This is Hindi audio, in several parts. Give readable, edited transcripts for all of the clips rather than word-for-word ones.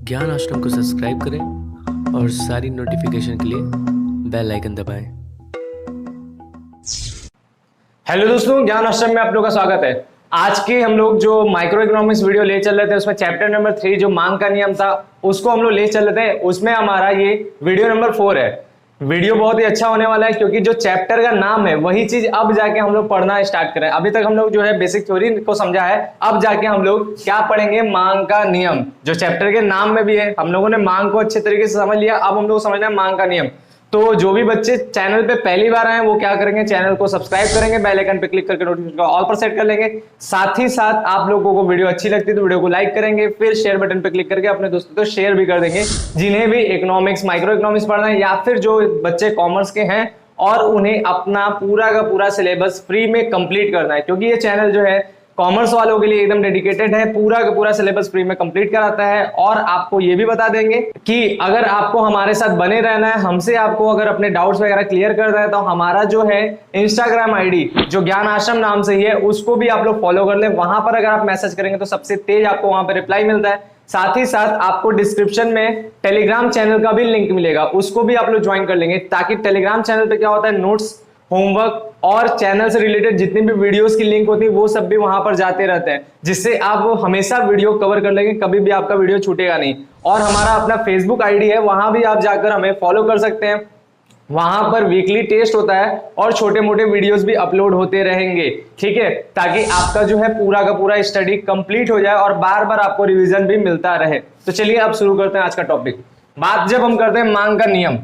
ज्ञान आश्रम को सब्सक्राइब करें और सारी नोटिफिकेशन के लिए बेल आइकन दबाएं। हेलो दोस्तों, ज्ञान आश्रम में आप लोगों का स्वागत है। आज के हम लोग जो माइक्रो इकोनॉमिक्स वीडियो ले चल रहे थे उसमें चैप्टर नंबर 3 जो मांग का नियम था उसको हम लोग ले चल रहे थे। उसमें हमारा ये वीडियो नंबर 4 है। वीडियो बहुत ही अच्छा होने वाला है क्योंकि जो चैप्टर का नाम है वही चीज अब जाके हम लोग पढ़ना स्टार्ट करें। अभी तक हम लोग जो है बेसिक थ्योरी को समझा है, अब जाके हम लोग क्या पढ़ेंगे, मांग का नियम, जो चैप्टर के नाम में भी है। हम लोगों ने मांग को अच्छे तरीके से समझ लिया, अब हम लोग समझना है मांग का नियम। तो जो भी बच्चे चैनल पे पहली बार आए वो क्या करेंगे, चैनल को सब्सक्राइब करेंगे, बेल आइकन पे क्लिक करके नोटिफिकेशन ऑल पर सेट कर लेंगे। साथ ही साथ आप लोगों को वीडियो अच्छी लगती है तो वीडियो को लाइक करेंगे, फिर शेयर बटन पे क्लिक करके अपने दोस्तों को शेयर भी कर देंगे जिन्हें भी इकोनॉमिक्स माइक्रो इकोनॉमिक्स पढ़ना है, या फिर जो बच्चे कॉमर्स के हैं और उन्हें अपना पूरा का पूरा सिलेबस फ्री में कंप्लीट करना है। क्योंकि ये चैनल जो है कॉमर्स वालों के लिए एकदम डेडिकेटेड है, पूरा का पूरा सिलेबस फ्री में कंप्लीट कराता है। और आपको ये भी बता देंगे कि अगर आपको हमारे साथ बने रहना है, हमसे आपको अगर अपने डाउट्स वगैरह क्लियर करना है तो हमारा जो है इंस्टाग्राम आईडी जो ज्ञान आश्रम नाम से ही है उसको भी आप लोग फॉलो कर लें। वहां पर अगर आप मैसेज करेंगे तो सबसे तेज आपको वहां पर रिप्लाई मिलता है। साथ ही साथ आपको डिस्क्रिप्शन में टेलीग्राम चैनल का भी लिंक मिलेगा, उसको भी आप लोग ज्वाइन कर लेंगे, ताकि टेलीग्राम चैनल पे क्या होता है, नोट्स, होमवर्क और चैनल से रिलेटेड जितनी भी वीडियोस की लिंक होती है वो सब भी वहां पर जाते रहते हैं, जिससे आप हमेशा वीडियो कवर कर लेंगे, कभी भी आपका वीडियो छूटेगा नहीं। और हमारा अपना फेसबुक आईडी है, वहां भी आप जाकर हमें फॉलो कर सकते हैं। वहां पर वीकली टेस्ट होता है और छोटे मोटे वीडियोस भी अपलोड होते रहेंगे, ठीक है, ताकि आपका जो है पूरा का पूरा स्टडी कंप्लीट हो जाए और बार बार आपको रिवीजन भी मिलता रहे। तो चलिए अब शुरू करते हैं आज का टॉपिक। बात जब हम करते हैं मांग का नियम,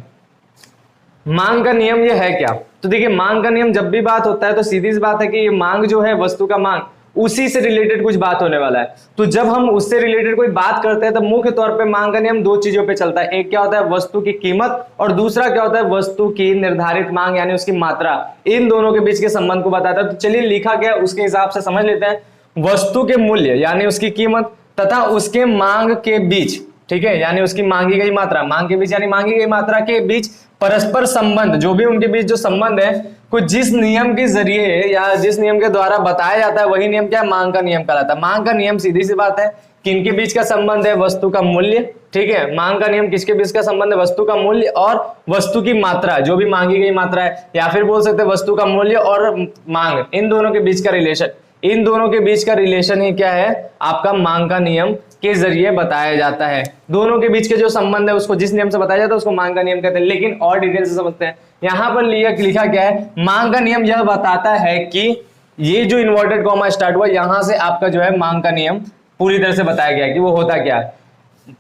मांग का नियम ये है क्या, तो देखिए मांग का नियम जब भी बात होता है तो सीधी सी बात है कि ये मांग जो है वस्तु का मांग, उसी से रिलेटेड कुछ बात होने वाला है। तो जब हम उससे रिलेटेड कोई बात करते हैं तो मुख्य तौर पे मांग का नियम दो चीजों पे चलता है। एक क्या होता है, वस्तु की कीमत, और दूसरा क्या होता है, वस्तु की निर्धारित मांग यानी उसकी मात्रा। इन दोनों के बीच के संबंध को बताता है। तो चलिए लिखा गया उसके हिसाब से समझ लेते हैं। वस्तु के मूल्य यानी उसकी कीमत तथा उसके मांग के बीच, ठीक है, यानी उसकी मांगी गई मात्रा, मांग के बीच यानी मांगी गई मात्रा के बीच परस्पर संबंध, जो भी उनके बीच जो संबंध है, कुछ जिस नियम के जरिए या जिस नियम के द्वारा बताया जाता है वही नियम क्या है, मांग का नियम कहलाता है। मांग का नियम सीधी सी बात है कि इनके बीच का संबंध है वस्तु का मूल्य, ठीक है। मांग का नियम किसके बीच का संबंध है, वस्तु का मूल्य और वस्तु की मात्रा, जो भी मांगी गई मात्रा है, या फिर बोल सकते हैं वस्तु का मूल्य और मांग, इन दोनों के बीच का रिलेशन, इन दोनों के बीच का रिलेशन ही क्या है, आपका मांग का नियम के जरिए बताया जाता है। दोनों के बीच के जो संबंध है उसको जिस नियम से बताया जाता है उसको मांग का नियम कहते हैं। लेकिन और डिटेल से समझते हैं। यहां पर लिखा क्या है, मांग का नियम यह बताता है कि ये जो इन्वर्टेड कॉमा स्टार्ट हुआ यहां से आपका जो है मांग का नियम पूरी तरह से बताया गया कि वो होता क्या है।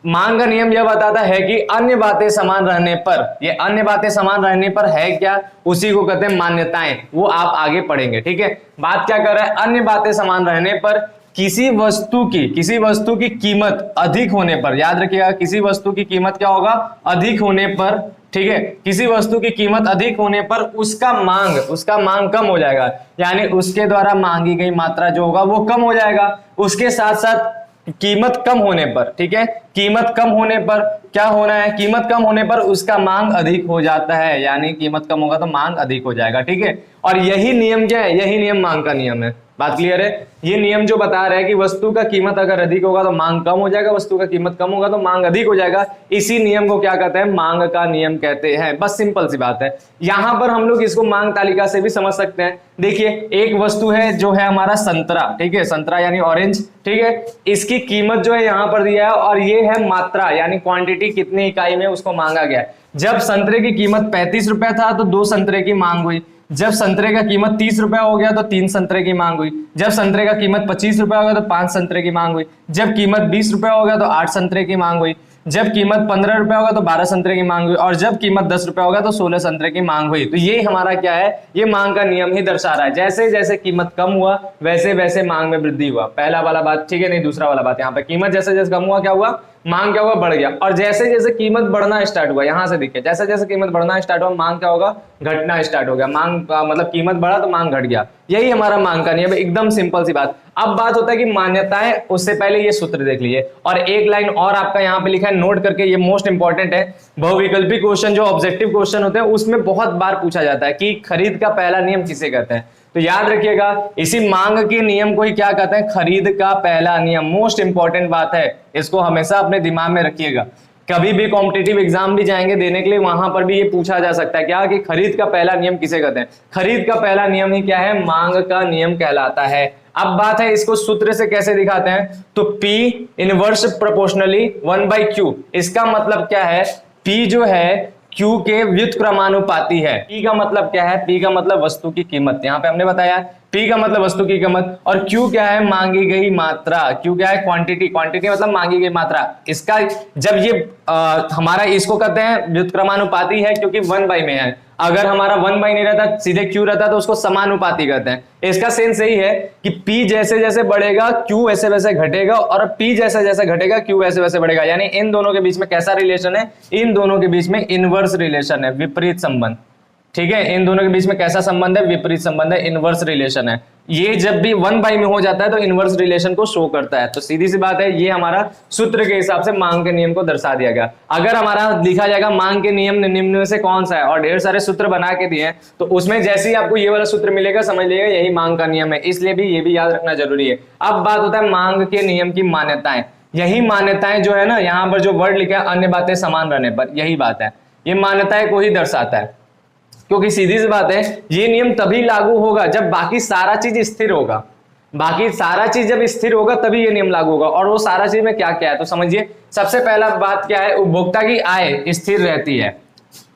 मांग का नियम यह बताता है कि अन्य बातें समान रहने पर, ये अन्य बातें समान रहने पर है क्या, उसी को कहते हैं मान्यताएं। वो आप आगे पढ़ेंगे, ठीक है। बात क्या कर रहा है, अन्य बातें समान रहने पर किसी वस्तु की कीमत अधिक होने पर, याद रखिएगा किसी वस्तु की कीमत क्या होगा, अधिक होने पर, ठीक है, किसी वस्तु की कीमत अधिक होने पर उसका मांग कम हो जाएगा, यानी उसके द्वारा मांगी गई मात्रा जो होगा वो कम हो जाएगा। उसके साथ साथ कीमत कम होने पर, ठीक है, कीमत कम होने पर क्या होना है, कीमत कम होने पर उसका मांग अधिक हो जाता है, यानी कीमत कम होगा तो मांग अधिक हो जाएगा, ठीक है। और यही नियम क्या है, यही नियम मांग का नियम है। बात क्लियर है। ये नियम जो बता रहा है कि वस्तु का कीमत अगर अधिक होगा तो मांग कम हो जाएगा, वस्तु का कीमत कम होगा तो मांग अधिक हो जाएगा, इसी नियम को क्या कहते हैं, मांग का नियम कहते हैं। बस सिंपल सी बात है। यहां पर हम लोग इसको मांग तालिका से भी समझ सकते हैं। देखिए एक वस्तु है जो है हमारा संतरा, ठीक है, संतरा यानी ऑरेंज, ठीक है, इसकी कीमत जो है यहां पर दिया है और ये है मात्रा यानी क्वांटिटी, कितनी इकाई में उसको मांगा गया है। जब संतरे की कीमत 35 रुपए था तो 2 संतरे की मांग हुई। जब संतरे का कीमत 30 रुपए हो गया तो 3 संतरे की मांग हुई। जब संतरे का कीमत 25 रुपए हो गया तो 5 संतरे की मांग हुई। जब कीमत 20 रुपए हो गया तो 8 संतरे की मांग हुई। जब कीमत 15 रुपए होगा तो 12 संतरे की मांग हुई। और जब कीमत 10 रुपए होगा तो 16 संतरे की मांग हुई। तो ये हमारा क्या है, ये मांग का नियम ही दर्शा रहा है। जैसे जैसे कीमत कम हुआ वैसे वैसे मांग में वृद्धि हुआ। पहला वाला बात, ठीक है, नहीं दूसरा वाला बात, यहाँ पे कीमत जैसे जैसे कम हुआ क्या हुआ, मांग क्या हुआ, बढ़ गया। और जैसे जैसे कीमत बढ़ना स्टार्ट हुआ, यहां से देखिए जैसे जैसे कीमत बढ़ना स्टार्ट हुआ मांग क्या होगा, घटना स्टार्ट हो गया। मांग मतलब कीमत बढ़ा तो मांग घट गया। यही हमारा मांग का नियम है, एकदम सिंपल सी बात। अब बात होता है कि मान्यताएं, उससे पहले ये सूत्र देख लीजिए और एक लाइन और आपका यहाँ पे लिखा है, नोट करके, ये मोस्ट इंपॉर्टेंट है। बहुविकल्पी क्वेश्चन जो ऑब्जेक्टिव क्वेश्चन होते हैं उसमें बहुत बार पूछा जाता है कि खरीद का पहला नियम किसे कहते हैं। तो याद रखिएगा, इसी मांग के नियम को ही क्या कहते हैं, खरीद का पहला नियम। मोस्ट इंपॉर्टेंट बात है, इसको हमेशा अपने दिमाग में रखिएगा। कभी भी कॉम्पिटिटिव एग्जाम भी जाएंगे देने के लिए, वहां पर भी ये पूछा जा सकता है क्या कि खरीद का पहला नियम किसे कहते हैं। खरीद का पहला नियम ही क्या है, मांग का नियम कहलाता है। अब बात है इसको सूत्र से कैसे दिखाते हैं, तो P इनवर्स प्रोपोर्शनली 1/Q। इसका मतलब क्या है, P जो है Q के व्युत्क्रमानुपाती है। P का मतलब क्या है, P का मतलब वस्तु की कीमत, यहाँ पे हमने बताया P का मतलब वस्तु की कीमत, और Q क्या है, मांगी गई मात्रा। Q क्या है, क्वांटिटी, क्वांटिटी मतलब मांगी गई मात्रा। इसका जब ये हमारा इसको कहते हैं व्युत्क्रमानुपाती है, क्योंकि 1/, में है। अगर हमारा 1/, नहीं रहता, सीधे Q रहता, तो उसको समानुपाती कहते हैं। इसका सेंस यही है कि P जैसे जैसे बढ़ेगा Q वैसे वैसे घटेगा, और P जैसे जैसे घटेगा Q वैसे वैसे बढ़ेगा। यानी इन दोनों के बीच में कैसा रिलेशन है, इन दोनों के बीच में इनवर्स रिलेशन है, विपरीत संबंध। ठीक है, इन दोनों के बीच में कैसा संबंध है, विपरीत संबंध है, इनवर्स रिलेशन है। ये जब भी 1/, में हो जाता है तो इनवर्स रिलेशन को शो करता है। तो सीधी सी बात है, ये हमारा सूत्र के हिसाब से मांग के नियम को दर्शा दिया गया। अगर हमारा लिखा जाएगा मांग के नियम निम्न में से कौन सा है, और ढेर सारे सूत्र बना के दिए हैं, तो उसमें जैसे ही आपको ये वाला सूत्र मिलेगा, समझ लीजिएगा यही मांग का नियम है। इसलिए भी ये भी याद रखना जरूरी है। अब बात होता है मांग के नियम की मान्यताएं। यही मान्यताएं जो है ना, यहाँ पर जो वर्ड लिखा है अन्य बातें समान रहने पर, यही बात है, ये मान्यताएं को ही दर्शाता है। क्योंकि सीधी सी बात है, ये नियम तभी लागू होगा जब बाकी सारा चीज स्थिर होगा। बाकी सारा चीज जब स्थिर होगा तभी ये नियम लागू होगा। और वो सारा चीज में क्या क्या है, तो समझिए। सबसे पहला बात क्या है, उपभोक्ता की आय स्थिर रहती है।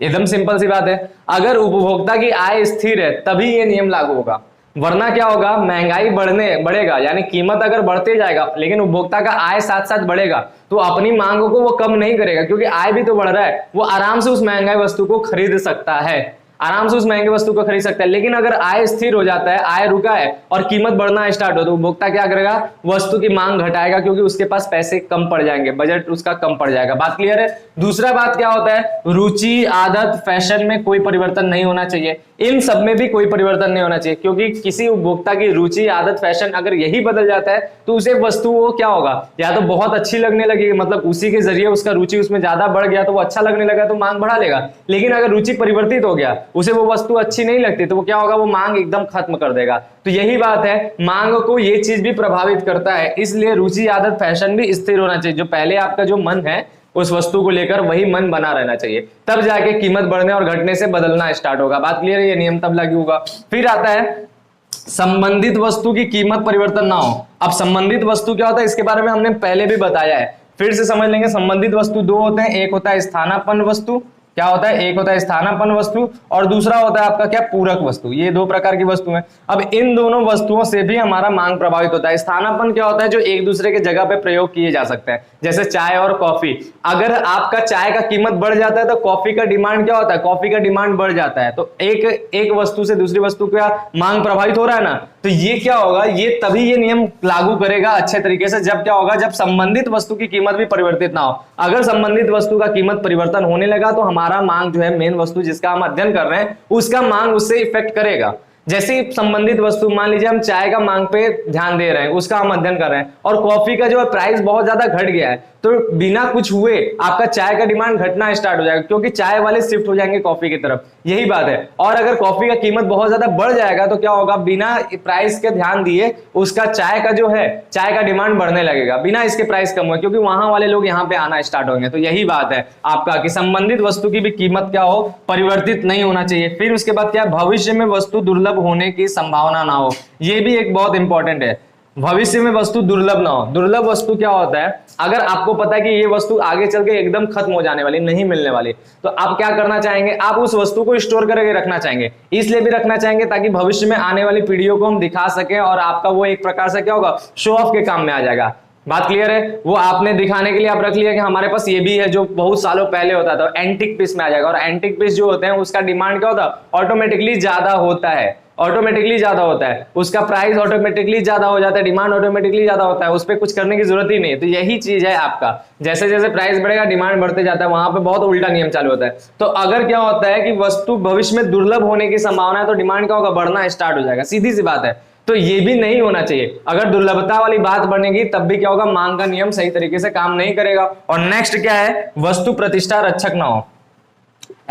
एकदम सिंपल सी बात है, अगर उपभोक्ता की आय स्थिर है तभी ये नियम लागू होगा। वरना क्या होगा, महंगाई बढ़ेगा, यानी कीमत अगर बढ़ते जाएगा लेकिन उपभोक्ता का आय साथ साथ बढ़ेगा, तो अपनी मांग को वो कम नहीं करेगा, क्योंकि आय भी तो बढ़ रहा है। वो आराम से उस महंगाई वस्तु को खरीद सकता है, आराम से उस महंगे वस्तु को खरीद सकता है। लेकिन अगर आय स्थिर हो जाता है, आय रुका है और कीमत बढ़ना स्टार्ट हो, तो उपभोक्ता क्या करेगा, वस्तु की मांग घटाएगा, क्योंकि उसके पास पैसे कम पड़ जाएंगे, बजट उसका कम पड़ जाएगा। बात क्लियर है। दूसरा बात क्या होता है, रुचि, आदत, फैशन में कोई परिवर्तन नहीं होना चाहिए। इन सब में भी कोई परिवर्तन नहीं होना चाहिए, क्योंकि किसी उपभोक्ता की रुचि, आदत, फैशन अगर यही बदल जाता है तो उसे वस्तु वो क्या होगा, या तो बहुत अच्छी लगने लगेगी, मतलब उसी के जरिए उसका रुचि उसमें ज्यादा बढ़ गया तो वो अच्छा लगने लगा तो मांग बढ़ा लेगा। लेकिन अगर रुचि परिवर्तित हो गया, उसे वो वस्तु अच्छी नहीं लगती, तो वो क्या होगा, वो मांग एकदम खत्म कर देगा। तो यही बात है, मांग को ये चीज भी प्रभावित करता है। इसलिए रुचि, आदत, फैशन भी स्थिर होना चाहिए। जो पहले आपका जो मन है उस वस्तु को लेकर, वही मन बना रहना चाहिए, तब जाके कीमत बढ़ने और घटने से बदलना स्टार्ट होगा। बात क्लियर है, ये नियम तब लागू होगा। फिर आता है संबंधित वस्तु की कीमत परिवर्तन ना हो। अब संबंधित वस्तु क्या होता है, इसके बारे में हमने पहले भी बताया है, फिर से समझ लेंगे। संबंधित वस्तु दो होते हैं, एक होता है स्थानापन्न वस्तु, क्या होता है, एक होता है स्थानापन्न वस्तु और दूसरा होता है आपका क्या, पूरक वस्तु। ये दो प्रकार की वस्तु है। अब इन दोनों वस्तुओं से भी हमारा मांग प्रभावित होता है। स्थानापन्न क्या होता है, जो एक दूसरे के जगह पे प्रयोग किए जा सकते हैं, जैसे चाय और कॉफी। अगर आपका चाय का कीमत बढ़ जाता है तो कॉफी का डिमांड क्या होता है, कॉफी का डिमांड बढ़ जाता है। तो एक वस्तु से दूसरी वस्तु का मांग प्रभावित हो रहा है ना, तो ये क्या होगा, ये तभी ये नियम लागू करेगा अच्छे तरीके से, जब क्या होगा, जब संबंधित वस्तु की कीमत भी परिवर्तित ना हो। अगर संबंधित वस्तु का कीमत परिवर्तन होने लगा तो हमारा मांग जो है, मेन वस्तु जिसका हम अध्ययन कर रहे हैं, उसका मांग उससे इफेक्ट करेगा। जैसे संबंधित वस्तु, मान लीजिए हम चाय का मांग पे ध्यान दे रहे हैं, उसका हम अध्ययन कर रहे हैं, और कॉफी का जो प्राइस बहुत ज्यादा घट गया है, तो बिना कुछ हुए आपका चाय का डिमांड घटना स्टार्ट हो जाएगा, क्योंकि चाय वाले शिफ्ट हो जाएंगे कॉफी की तरफ। यही बात है। और अगर कॉफी का कीमत बहुत ज्यादा बढ़ जाएगा तो क्या होगा, बिना प्राइस के ध्यान दिए उसका चाय का जो है, चाय का डिमांड बढ़ने लगेगा, बिना इसके प्राइस कम हुए, क्योंकि वहां वाले लोग यहाँ पे आना स्टार्ट होंगे। तो यही बात है आपका कि संबंधित वस्तु की भी कीमत क्या हो, परिवर्तित नहीं होना चाहिए। फिर उसके बाद क्या, भविष्य में वस्तु दुर्लभ होने की संभावना ना हो। ये भी एक बहुत इंपॉर्टेंट है, भविष्य में वस्तु दुर्लभ ना हो। दुर्लभ वस्तु क्या होता है, अगर आपको पता है कि ये वस्तु आगे चल के एकदम खत्म हो जाने वाली, नहीं मिलने वाली, तो आप क्या करना चाहेंगे, आप उस वस्तु को स्टोर करके रखना चाहेंगे। इसलिए भी रखना चाहेंगे ताकि भविष्य में आने वाली पीढ़ियों को हम दिखा सके, और आपका वो एक प्रकार से क्या होगा, शो ऑफ के काम में आ जाएगा। बात क्लियर है। वो आपने दिखाने के लिए आप रख लिया कि हमारे पास ये भी है, जो बहुत सालों पहले होता था, एंटिक पीस में आ जाएगा। और एंटिक पीस जो होते हैं उसका डिमांड क्या होता है, ऑटोमेटिकली ज्यादा होता है, ऑटोमेटिकली ज्यादा होता है, उसका प्राइस ऑटोमेटिकली ज्यादा हो जाता है, डिमांड ऑटोमेटिकली ज्यादा होता है, उस पर कुछ करने की जरूरत ही नहीं है। तो यही चीज है आपका, जैसे जैसे प्राइस बढ़ेगा डिमांड बढ़ते जाता है, वहां पे बहुत उल्टा नियम चालू होता है। तो अगर क्या होता है कि वस्तु भविष्य में दुर्लभ होने की संभावना है, तो डिमांड क्या होगा, बढ़ना स्टार्ट हो जाएगा, सीधी सी बात है। तो ये भी नहीं होना चाहिए। अगर दुर्लभता वाली बात बनेगी तब भी क्या होगा, मांग का नियम सही तरीके से काम नहीं करेगा। और नेक्स्ट क्या है, वस्तु प्रतिष्ठा रक्षक ना हो।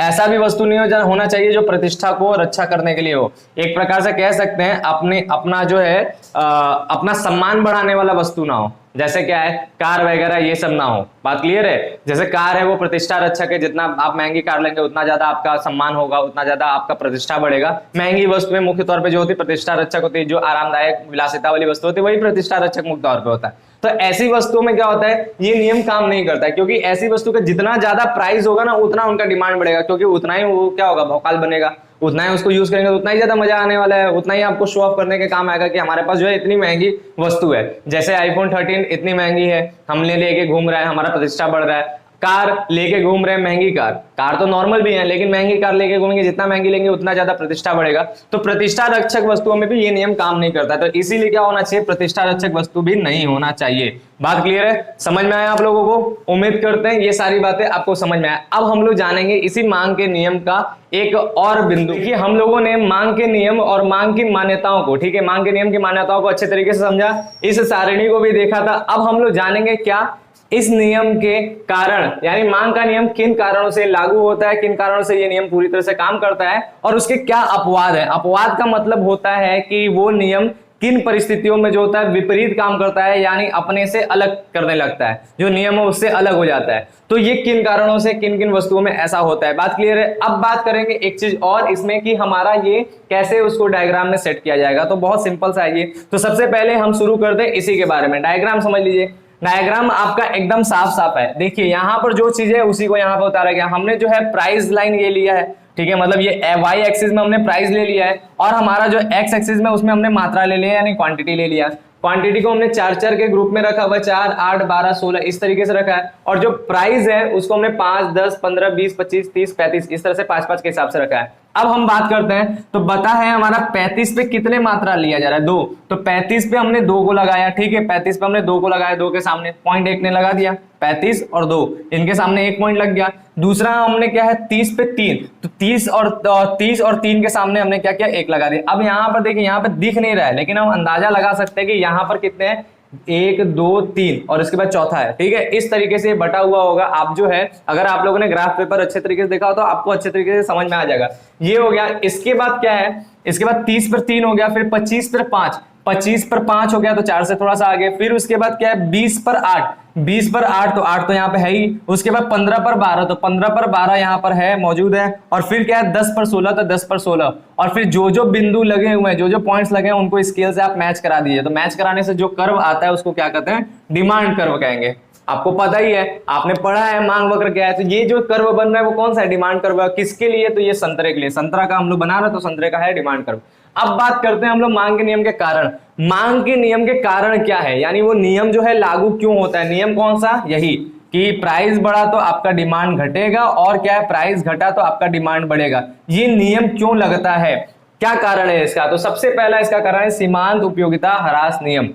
ऐसा भी वस्तु नहीं होना चाहिए जो प्रतिष्ठा को रक्षा करने के लिए हो। एक प्रकार से कह सकते हैं अपना जो है अपना सम्मान बढ़ाने वाला वस्तु ना हो। जैसे क्या है, कार वगैरह ये सब ना हो। बात क्लियर है? जैसे कार है वो प्रतिष्ठा रक्षक है, जितना आप महंगी कार लेंगे उतना ज्यादा आपका सम्मान होगा, उतना ज्यादा आपका प्रतिष्ठा बढ़ेगा। महंगी वस्तु में मुख्य तौर पे जो होती है प्रतिष्ठा रक्षक होती है, जो आरामदायक विलासिता वाली वस्तु होती है वही प्रतिष्ठा रक्षक मुख्य तौर पे होता है। तो ऐसी वस्तुओं में क्या होता है, ये नियम काम नहीं करता है, क्योंकि ऐसी वस्तु का जितना ज्यादा प्राइस होगा ना उतना उनका डिमांड बढ़ेगा, क्योंकि उतना ही वो क्या होगा, भौकाल बनेगा, उतना ही उसको यूज करेंगे तो उतना ही ज्यादा मजा आने वाला है, उतना ही आपको शो ऑफ करने के काम आएगा कि हमारे पास जो है इतनी महंगी वस्तु है। जैसे आईफोन 13 इतनी महंगी है, हमने लेके घूम रहा है, हमारा प्रतिष्ठा बढ़ रहा है। कार लेके घूम रहे हैं, महंगी कार तो नॉर्मल भी है, लेकिन महंगी कार लेके घूमेंगे, जितना महंगी लेंगे उतना ज्यादा प्रतिष्ठा बढ़ेगा। तो प्रतिष्ठा रक्षक वस्तुओं में भी ये नियम काम नहीं करता, तो इसीलिए क्या होना चाहिए, प्रतिष्ठा रक्षक वस्तु भी नहीं होना चाहिए। बात क्लियर है? समझ में आया आप लोगों को? उम्मीद करते हैं ये सारी बातें आपको समझ में आया। अब हम लोग जानेंगे इसी मांग के नियम का एक और बिंदु कि हम लोगों ने मांग के नियम और मांग की मान्यताओं को, ठीक है, मांग के नियम की मान्यताओं को अच्छे तरीके से समझा, इस सारणी को भी देखा था। अब हम लोग जानेंगे क्या इस नियम के कारण, यानी मांग का नियम किन कारणों से लागू होता है, किन कारणों से ये नियम पूरी तरह से काम करता है और उसके क्या अपवाद है। अपवाद का मतलब होता है कि वो नियम किन परिस्थितियों में जो होता है विपरीत काम करता है, यानी अपने से अलग करने लगता है, जो नियम है उससे अलग हो जाता है। तो ये किन कारणों से किन किन वस्तुओं में ऐसा होता है, बात क्लियर है? अब बात करेंगे एक चीज और इसमें कि हमारा ये कैसे उसको डायग्राम में सेट किया जाएगा। तो बहुत सिंपल सा है ये। तो सबसे पहले हम शुरू करते हैं इसी के बारे में। डायग्राम समझ लीजिए। डायग्राम आपका एकदम साफ साफ है। देखिए यहाँ पर जो चीज है उसी को यहाँ पर उतारा गया। हमने जो है प्राइस लाइन ये लिया है, ठीक है, मतलब ये वाई एक्सिस में हमने प्राइस ले लिया है और हमारा जो एक्स एक्सिस में उसमें हमने मात्रा ले लिया, यानी क्वांटिटी ले लिया। क्वांटिटी को हमने 4 के ग्रुप में रखा हुआ, 4, 8, 12, 16 इस तरीके से रखा है। और जो प्राइस है उसको हमने 5, 10, 15, 20, 25, 30, 35 इस तरह से 5-5 के हिसाब से रखा है। अब हम बात करते हैं, तो बता है हमारा 35 पे कितने मात्रा लिया जा रहा है, 2। तो 35 पे हमने 2 को लगाया, ठीक है, 35 पे हमने 2 को लगाया, 2 के सामने पॉइंट 1 ने लगा दिया, 35 और 2 इनके सामने 1 पॉइंट लग गया। दूसरा हमने क्या है 30 पे 3, तो 30 और 3 के सामने हमने क्या किया, 1 लगा दिया। अब यहाँ पर देखिए, यहाँ पर दिख नहीं रहा है लेकिन हम अंदाजा लगा सकते हैं कि यहाँ पर कितने हैं, 1, 2, 3 और इसके बाद चौथा है, ठीक है। इस तरीके से बटा हुआ होगा। आप जो है अगर आप लोगों ने ग्राफ पेपर अच्छे तरीके से देखा हो तो आपको अच्छे तरीके से समझ में आ जाएगा। ये हो गया। इसके बाद क्या है, इसके बाद 30 पर 3 हो गया, फिर 25 पर 5, 25 पर 5 हो गया तो 4 से थोड़ा सा आगे। फिर उसके बाद क्या है 20 पर 8, 20 पर 8 तो 8 तो यहाँ पे है ही। उसके बाद 15 पर 12 तो 15 पर 12 यहाँ पर है, मौजूद है। और फिर क्या है 10 पर 16 तो 10 पर 16। और फिर जो जो बिंदु लगे हुए हैं, जो जो पॉइंट्स लगे हैं उनको स्केल से आप मैच करा दीजिए। तो मैच कराने से जो कर्व आता है उसको क्या कहते हैं, डिमांड कर्व कहेंगे। आपको पता ही है, आपने पढ़ा है मांग वक्र क्या है। तो ये जो कर्व बन रहा है वो कौन सा है, डिमांड कर्व। किसके लिए, तो ये संतरे के लिए। संतरा का हम लोग बना रहे तो संतरे का है डिमांड कर्व। अब बात करते हैं हम लोग मांग के नियम के कारण। मांग के नियम के कारण क्या है, यानी वो नियम जो है लागू क्यों होता है। नियम कौन सा, यही कि प्राइस बढ़ा तो आपका डिमांड घटेगा और क्या है, प्राइस घटा तो आपका डिमांड बढ़ेगा। ये नियम क्यों लगता है, क्या कारण है इसका। तो सबसे पहला इसका कारण है सीमांत उपयोगिता ह्रास नियम।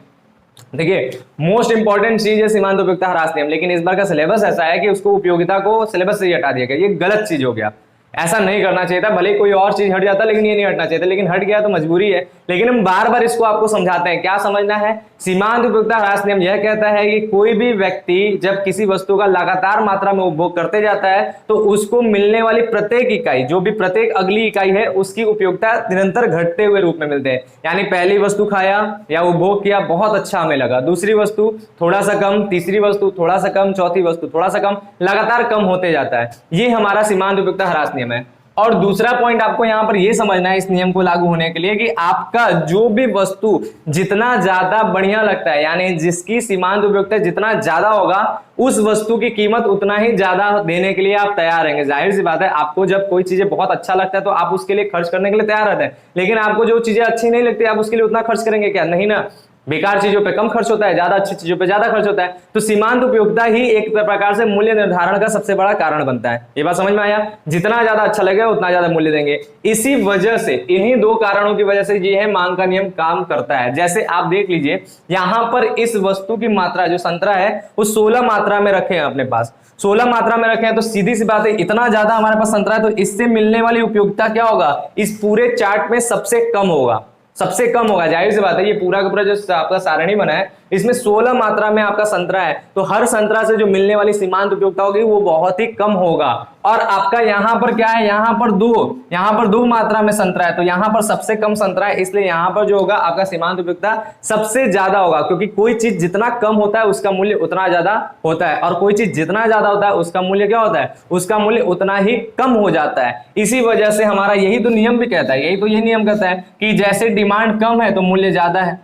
देखिए मोस्ट इंपॉर्टेंट चीज है सीमांत उपयोगिता ह्रास नियम, लेकिन इस बार का सिलेबस ऐसा है कि उसको उपयोगिता को सिलेबस से ही हटा दिया गया। ये गलत चीज हो गया, ऐसा नहीं करना चाहिए था। भले कोई और चीज हट जाता लेकिन ये नहीं हटना चाहिए था, लेकिन हट गया तो मजबूरी है। लेकिन हम बार बार इसको आपको समझाते हैं। क्या समझना है, सीमांत उपयोगिता ह्रास नियम यह कहता है कि कोई भी व्यक्ति जब किसी वस्तु का लगातार मात्रा में उपभोग करते जाता है तो उसको मिलने वाली प्रत्येक इकाई, जो भी प्रत्येक अगली इकाई है, उसकी उपयोगिता निरंतर घटते हुए रूप में मिलते हैं। यानी पहली वस्तु खाया या उपभोग किया, बहुत अच्छा हमें लगा, दूसरी वस्तु थोड़ा सा कम, तीसरी वस्तु थोड़ा सा कम, चौथी वस्तु थोड़ा सा कम, लगातार कम होते जाता है। ये हमारा सीमांत उपयोगिता ह्रास नियम है। और दूसरा पॉइंट आपको यहां पर यह समझना है इस नियम को लागू होने के लिए कि आपका जो भी वस्तु जितना ज्यादा बढ़िया लगता है, यानी जिसकी सीमांत उपयोगिता जितना ज्यादा होगा, उस वस्तु की कीमत उतना ही ज्यादा देने के लिए आप तैयार रहेंगे। जाहिर सी बात है, आपको जब कोई चीजें बहुत अच्छा लगता है तो आप उसके लिए खर्च करने के लिए तैयार रहते हैं, लेकिन आपको जो चीजें अच्छी नहीं लगती आप उसके लिए उतना खर्च करेंगे क्या, नहीं ना। बेकार चीजों पे कम खर्च होता है, ज्यादा अच्छी चीजों पे ज्यादा खर्च होता है। तो सीमांत उपयोगिता ही एक प्रकार से मूल्य निर्धारण का सबसे बड़ा कारण बनता है। ये बात समझ में आया, जितना ज्यादा अच्छा लगेगा उतना ज्यादा मूल्य देंगे। इसी वजह से, इन्हीं दो कारणों की वजह से ये है मांग का नियम काम करता है। जैसे आप देख लीजिए यहां पर इस वस्तु की मात्रा जो संतरा है वो 16 मात्रा में रखे हैं अपने पास, 16 मात्रा में रखे हैं। तो सीधी सी बात है, इतना ज्यादा हमारे पास संतरा है तो इससे मिलने वाली उपयोगिता क्या होगा, इस पूरे चार्ट में सबसे कम होगा, सबसे कम होगा। जाहिर सी बात है, ये पूरा का पूरा जो आपका सारणी बना है इसमें 16 मात्रा में आपका संतरा है, तो हर संतरा से जो मिलने वाली सीमांत उपयोगिता होगी वो बहुत ही कम होगा। और आपका यहाँ पर क्या है, यहाँ पर 2 मात्रा में संतरा है, तो यहाँ पर सबसे कम संतरा है, इसलिए यहाँ पर जो होगा आपका सीमांत उपयोगिता सबसे ज्यादा होगा, क्योंकि कोई चीज जितना कम होता है उसका मूल्य उतना ज्यादा होता है, और कोई चीज जितना ज्यादा होता है उसका मूल्य क्या होता है, उसका मूल्य उतना ही कम हो जाता है। इसी वजह से हमारा यही तो नियम भी कहता है, यही नियम कहता है कि जैसे डिमांड कम है तो मूल्य ज्यादा है।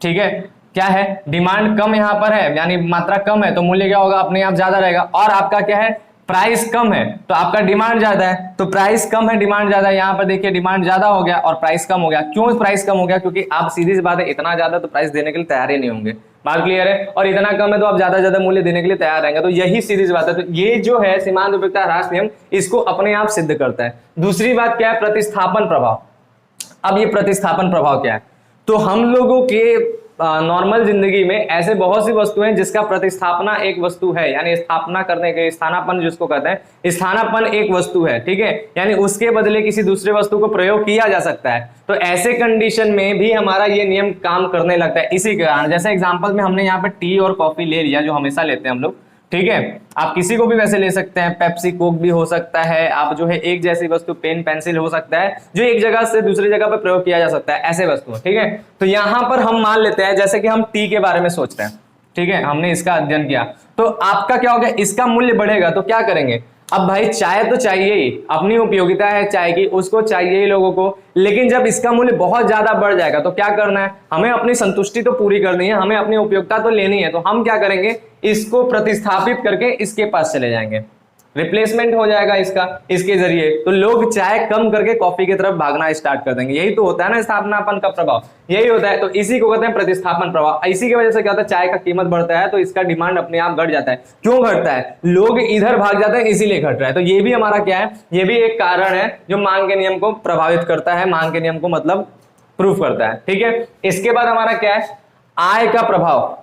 ठीक है, क्या है, डिमांड कम यहाँ पर है, यानी मात्रा कम है, तो मूल्य क्या होगा, अपने आप ज्यादा रहेगा। और आपका क्या है, प्राइस कम है तो आपका डिमांड ज्यादा है, तो प्राइस कम है डिमांड ज्यादा है। यहाँ पर देखिए डिमांड ज्यादा हो गया और प्राइस कम हो गया। क्यों प्राइस कम हो गया, क्योंकि आप सीधी सी बात है, इतना ज्यादा तो प्राइस देने के लिए तैयार ही नहीं होंगे, बात क्लियर है, और इतना कम है तो आप ज्यादा मूल्य देने के लिए तैयार रहेंगे। तो यही सीधी सी बात है। तो ये जो है सीमांत उपयोगिता ह्रास नियम, इसको अपने आप सिद्ध करता है। दूसरी बात क्या है, प्रतिस्थापन प्रभाव। अब ये प्रतिस्थापन प्रभाव क्या है, तो हम लोगों के नॉर्मल जिंदगी में ऐसे बहुत सी वस्तुएं हैं जिसका प्रतिस्थापना एक वस्तु है, यानी स्थापना करने के, स्थानापन्न जिसको कहते हैं, स्थानापन्न एक वस्तु है। ठीक है, यानी उसके बदले किसी दूसरे वस्तु को प्रयोग किया जा सकता है। तो ऐसे कंडीशन में भी हमारा ये नियम काम करने लगता है। इसी के कारण, जैसे एग्जांपल में हमने यहाँ पे टी और कॉफी ले लिया, जो हमेशा लेते हैं हम लोग। ठीक है, आप किसी को भी वैसे ले सकते हैं, पेप्सी कोक भी हो सकता है, आप जो है एक जैसी वस्तु पेन पेंसिल हो सकता है, जो एक जगह से दूसरी जगह पर प्रयोग किया जा सकता है, ऐसे वस्तु। ठीक है, तो यहां पर हम मान लेते हैं, जैसे कि हम टी के बारे में सोच रहे हैं, ठीक है, हमने इसका अध्ययन किया, तो आपका क्या होगा, इसका मूल्य बढ़ेगा, तो क्या करेंगे, अब भाई चाय तो चाहिए ही, अपनी उपयोगिता है चाय की, उसको चाहिए ही लोगों को, लेकिन जब इसका मूल्य बहुत ज्यादा बढ़ जाएगा तो क्या करना है, हमें अपनी संतुष्टि तो पूरी करनी है, हमें अपनी उपयोगिता तो लेनी है, तो हम क्या करेंगे, इसको प्रतिस्थापित करके इसके पास चले जाएंगे, रिप्लेसमेंट हो जाएगा इसके जरिए, तो लोग चाय कम करके कॉफी की तरफ भागना स्टार्ट कर देंगे। यही तो होता है ना स्थापनापन का प्रभाव, यही होता है। तो इसी को कहते हैं प्रतिस्थापन प्रभाव। इसी की वजह से क्या होता है, चाय का कीमत बढ़ता है तो इसका डिमांड अपने आप घट जाता है। क्यों घटता है, लोग इधर भाग जाते हैं इसीलिए घट रहा है। तो ये भी हमारा क्या है, ये भी एक कारण है जो मांग के नियम को प्रभावित करता है, मांग के नियम को मतलब प्रूफ करता है। ठीक है, इसके बाद हमारा क्या है, आय का प्रभाव।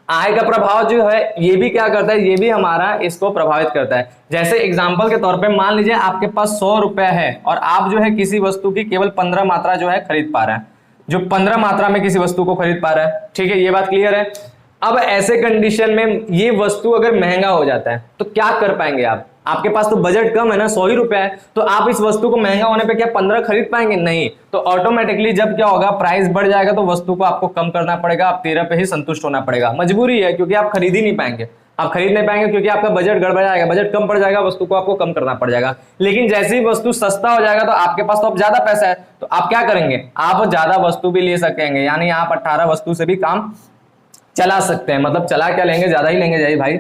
आय का प्रभाव जो है ये भी क्या करता है, ये भी हमारा इसको प्रभावित करता है। जैसे एग्जांपल के तौर पे मान लीजिए आपके पास 100 रुपए है और आप जो है किसी वस्तु की केवल 15 मात्रा जो है खरीद पा रहे हैं, जो 15 मात्रा में किसी वस्तु को खरीद पा रहा है। ठीक है, ये बात क्लियर है। अब ऐसे कंडीशन में ये वस्तु अगर महंगा हो जाता है तो क्या कर पाएंगे आप, आपके पास तो बजट कम है ना, 100 ही रुपए है, तो आप इस वस्तु को महंगा होने पे क्या 15 खरीद पाएंगे, नहीं। तो ऑटोमेटिकली जब क्या होगा, प्राइस बढ़ जाएगा तो वस्तु को आपको कम करना पड़ेगा, आप 13 पे ही संतुष्ट होना पड़ेगा, मजबूरी है, क्योंकि आप खरीद ही नहीं पाएंगे, आप खरीद नहीं पाएंगे क्योंकि आपका बजट गड़बड़ जाएगा, बजट कम पड़ जाएगा, वस्तु को आपको कम करना पड़ जाएगा। लेकिन जैसे ही वस्तु सस्ता हो जाएगा तो आपके पास तो अब ज्यादा पैसा है, तो आप क्या करेंगे, आप ज्यादा वस्तु भी ले सकेंगे, यानी आप 18 वस्तु से भी काम चला सकते हैं। मतलब चला क्या लेंगे, ज्यादा ही लेंगे भाई,